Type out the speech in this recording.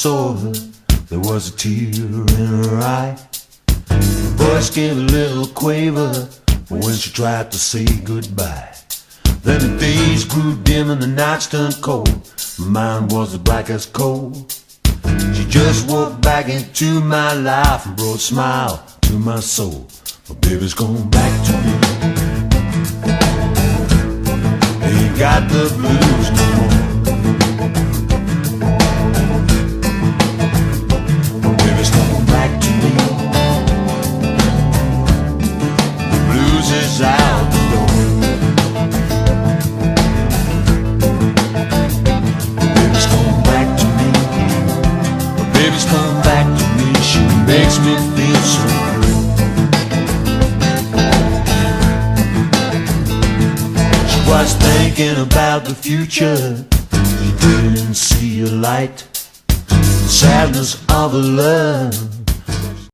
saw her, there was a tear in her eye. Her voice gave a little quaver when she tried to say goodbye. Then the days grew dim and the nights turned cold. My mind was as black as coal. She just walked back into my life and brought a smile to my soul. My baby's gone back to me. Ain't got the blues no more. My baby's gone back to me. The blues is out the door. Baby's come back to me, she makes me feel so good. She was thinking about the future, she didn't see a light. The sadness of her love